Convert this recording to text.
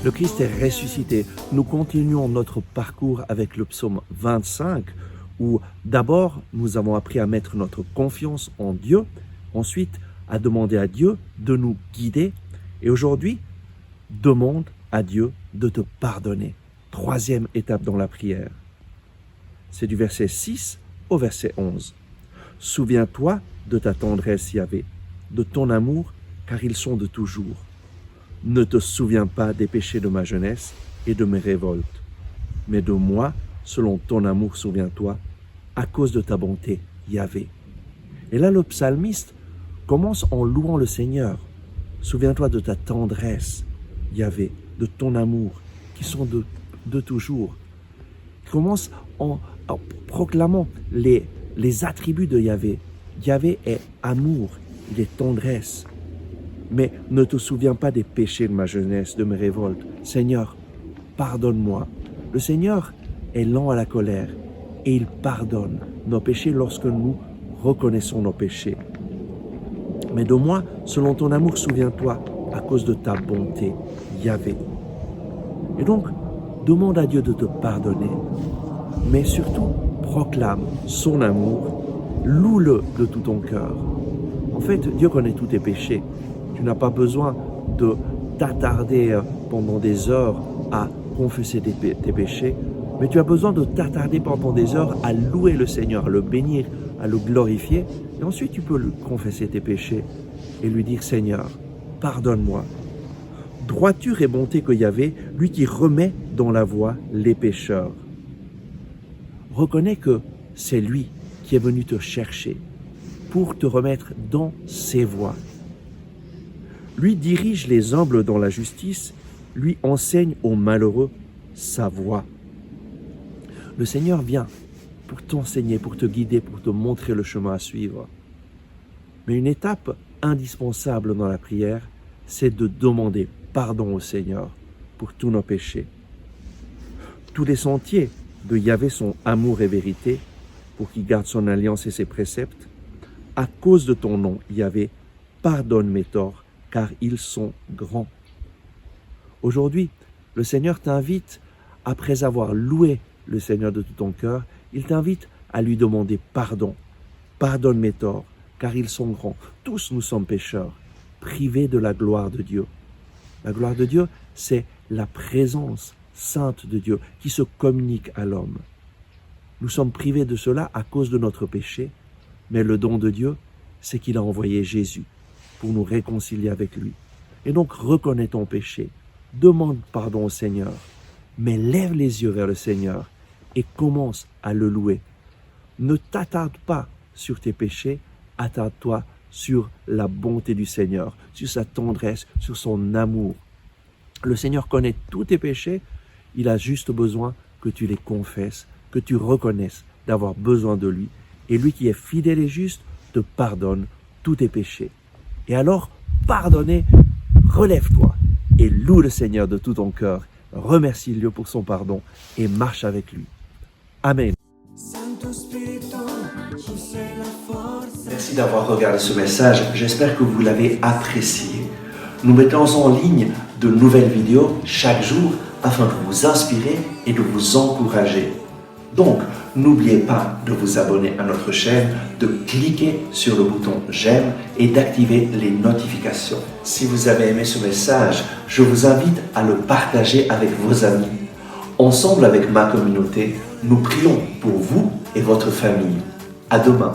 Le Christ est ressuscité. Nous continuons notre parcours avec le psaume 25, où d'abord nous avons appris à mettre notre confiance en Dieu, ensuite à demander à Dieu de nous guider, et aujourd'hui, demande à Dieu de te pardonner. Troisième étape dans la prière. C'est du verset 6 au verset 11. Souviens-toi de ta tendresse, Yahvé, de ton amour, car ils sont de toujours. Ne te souviens pas des péchés de ma jeunesse et de mes révoltes, mais de moi, selon ton amour, souviens-toi, à cause de ta bonté, Yahvé. Et là, le psalmiste commence en louant le Seigneur. Souviens-toi de ta tendresse, Yahvé, de ton amour, qui sont de toujours. Il commence en proclamant les attributs de Yahvé. Yahvé est amour, il est tendresse. Mais ne te souviens pas des péchés de ma jeunesse, de mes révoltes. Seigneur, pardonne-moi. Le Seigneur est lent à la colère et il pardonne nos péchés lorsque nous reconnaissons nos péchés. Mais de moi, selon ton amour, souviens-toi, à cause de ta bonté, Yahvé. Et donc, demande à Dieu de te pardonner, mais surtout, proclame son amour, loue-le de tout ton cœur. En fait, Dieu connaît tous tes péchés. Tu n'as pas besoin de t'attarder pendant des heures à confesser tes péchés, mais tu as besoin de t'attarder pendant des heures à louer le Seigneur, à le bénir, à le glorifier. Et ensuite, tu peux lui confesser tes péchés et lui dire, Seigneur, pardonne-moi. Droiture et bonté que Yahvé, lui qui remet dans la voie les pécheurs. Reconnais que c'est lui qui est venu te chercher pour te remettre dans ses voies. Lui dirige les humbles dans la justice, lui enseigne aux malheureux sa voie. Le Seigneur vient pour t'enseigner, pour te guider, pour te montrer le chemin à suivre. Mais une étape indispensable dans la prière, c'est de demander pardon au Seigneur pour tous nos péchés. Tous les sentiers de Yahvé sont amour et vérité, pour qu'il garde son alliance et ses préceptes. À cause de ton nom, Yahvé, pardonne mes torts, car ils sont grands. Aujourd'hui, le Seigneur t'invite, après avoir loué le Seigneur de tout ton cœur, il t'invite à lui demander pardon. Pardonne mes torts, car ils sont grands. Tous nous sommes pécheurs, privés de la gloire de Dieu. La gloire de Dieu, c'est la présence sainte de Dieu qui se communique à l'homme. Nous sommes privés de cela à cause de notre péché, mais le don de Dieu, c'est qu'il a envoyé Jésus pour nous réconcilier avec lui. Et donc, reconnais ton péché, demande pardon au Seigneur, mais lève les yeux vers le Seigneur et commence à le louer. Ne t'attarde pas sur tes péchés, attarde-toi sur la bonté du Seigneur, sur sa tendresse, sur son amour. Le Seigneur connaît tous tes péchés, il a juste besoin que tu les confesses, que tu reconnaisses d'avoir besoin de lui. Et lui qui est fidèle et juste te pardonne tous tes péchés. Et alors, pardonné, relève-toi et loue le Seigneur de tout ton cœur. Remercie-le pour son pardon et marche avec lui. Amen. Merci d'avoir regardé ce message. J'espère que vous l'avez apprécié. Nous mettons en ligne de nouvelles vidéos chaque jour afin de vous inspirer et de vous encourager. Donc, n'oubliez pas de vous abonner à notre chaîne, de cliquer sur le bouton j'aime et d'activer les notifications. Si vous avez aimé ce message, je vous invite à le partager avec vos amis. Ensemble avec ma communauté, nous prions pour vous et votre famille. À demain.